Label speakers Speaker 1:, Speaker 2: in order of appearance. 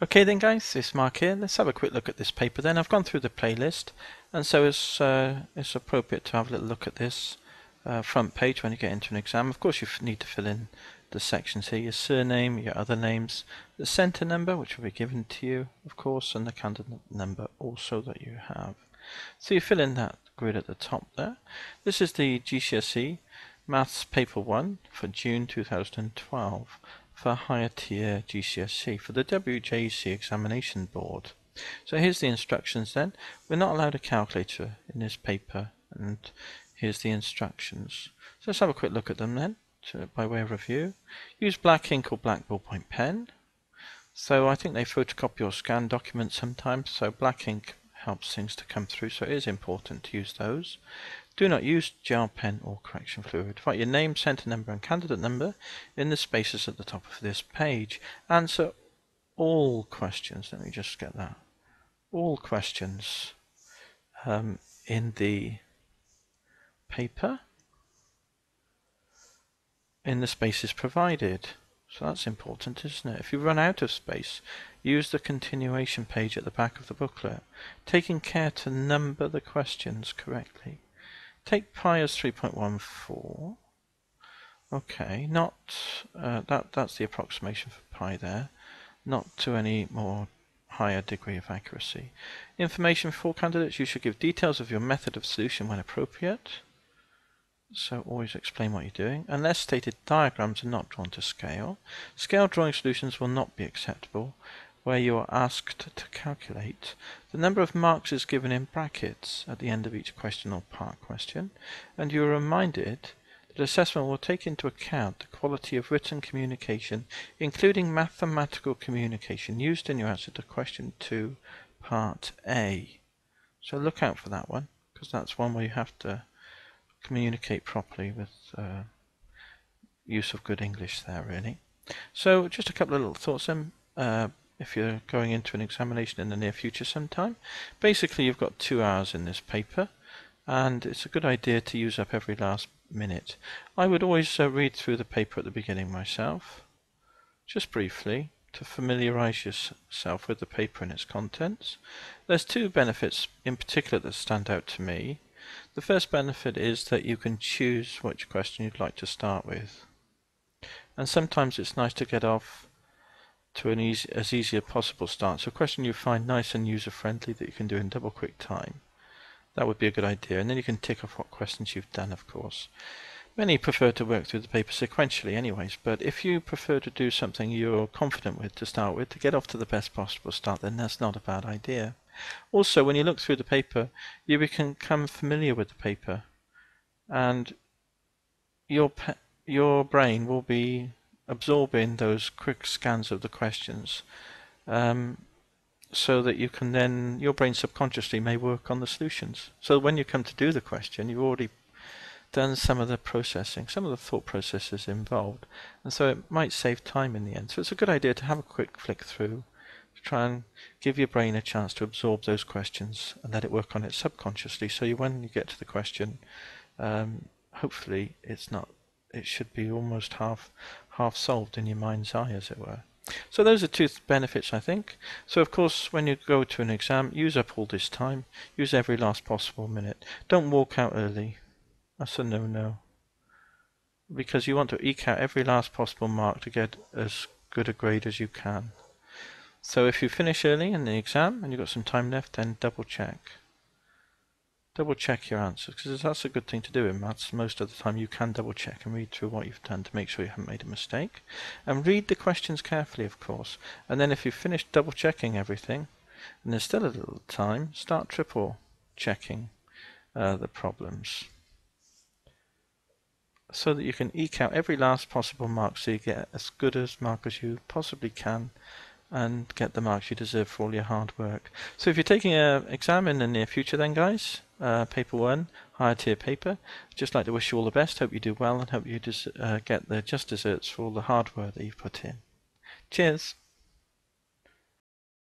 Speaker 1: Okay then guys, it's Mark here. Let's have a quick look at this paper then. I've gone through the playlist, and so it's appropriate to have a little look at this front page when you get into an exam. Of course you need to fill in the sections here, your surname, your other names, the centre number which will be given to you of course, and the candidate number also that you have. So you fill in that grid at the top there. This is the GCSE Maths Paper 1 for June 2012 for higher tier GCSE for the WJEC examination board. So here's the instructions then. We're not allowed a calculator in this paper, and here's the instructions. So let's have a quick look at them then by way of review. Use black ink or black ballpoint pen. So I think they photocopy or scan documents sometimes, so black ink helps things to come through, so it is important to use those. Do not use gel pen or correction fluid. Write your name, centre number and candidate number in the spaces at the top of this page. Answer all questions. Let me just get that. All questions in the paper in the spaces provided. So that's important, isn't it? If you run out of space, use the continuation page at the back of the booklet, taking care to number the questions correctly. Take pi as 3.14. Okay, not that's the approximation for pi there, not to any more higher degree of accuracy. Information for candidates: you should give details of your method of solution when appropriate. So always explain what you're doing. Unless stated, diagrams are not drawn to scale. Scale drawing solutions will not be acceptable where you are asked to calculate. The number of marks is given in brackets at the end of each question or part question, and you are reminded that assessment will take into account the quality of written communication, including mathematical communication used in your answer to question 2, part A. So look out for that one, because that's one where you have to communicate properly with use of good English there, really. So just a couple of little thoughts then. If you're going into an examination in the near future sometime, basically you've got 2 hours in this paper, and it's a good idea to use up every last minute. I would always read through the paper at the beginning myself, just briefly, to familiarise yourself with the paper and its contents. There's 2 benefits in particular that stand out to me. The first benefit is that you can choose which question you'd like to start with, and sometimes it's nice to get off to an easy as possible start. So a question you find nice and user friendly that you can do in double quick time, that would be a good idea, and then you can tick off what questions you've done, of course. Many prefer to work through the paper sequentially anyways, but if you prefer to do something you're confident with to start with, to get off to the best possible start, then that's not a bad idea. Also, when you look through the paper, you become familiar with the paper, and your brain will be absorbing those quick scans of the questions, so that you can then, your brain subconsciously may work on the solutions. So when you come to do the question, you've already done some of the processing, some of the thought processes involved, and so it might save time in the end. So it's a good idea to have a quick flick through, to try and give your brain a chance to absorb those questions and let it work on it subconsciously, so when you get to the question, hopefully it should be almost half solved in your mind's eye, as it were. So those are 2 benefits, I think. So of course, when you go to an exam, use up all this time, use every last possible minute. Don't walk out early. That's a no-no, because you want to eke out every last possible mark to get as good a grade as you can. So if you finish early in the exam and you've got some time left, then double check your answers, because that's a good thing to do in maths. Most of the time you can double check and read through what you've done to make sure you haven't made a mistake, and read the questions carefully, of course. And then if you've finished double checking everything and there's still a little time, start triple checking the problems, so that you can eke out every last possible mark, so you get as good a mark as you possibly can and get the marks you deserve for all your hard work. So if you're taking an exam in the near future then guys, paper 1, higher tier paper, I'd just like to wish you all the best. Hope you do well, and hope you get the just desserts for all the hard work that you've put in. Cheers!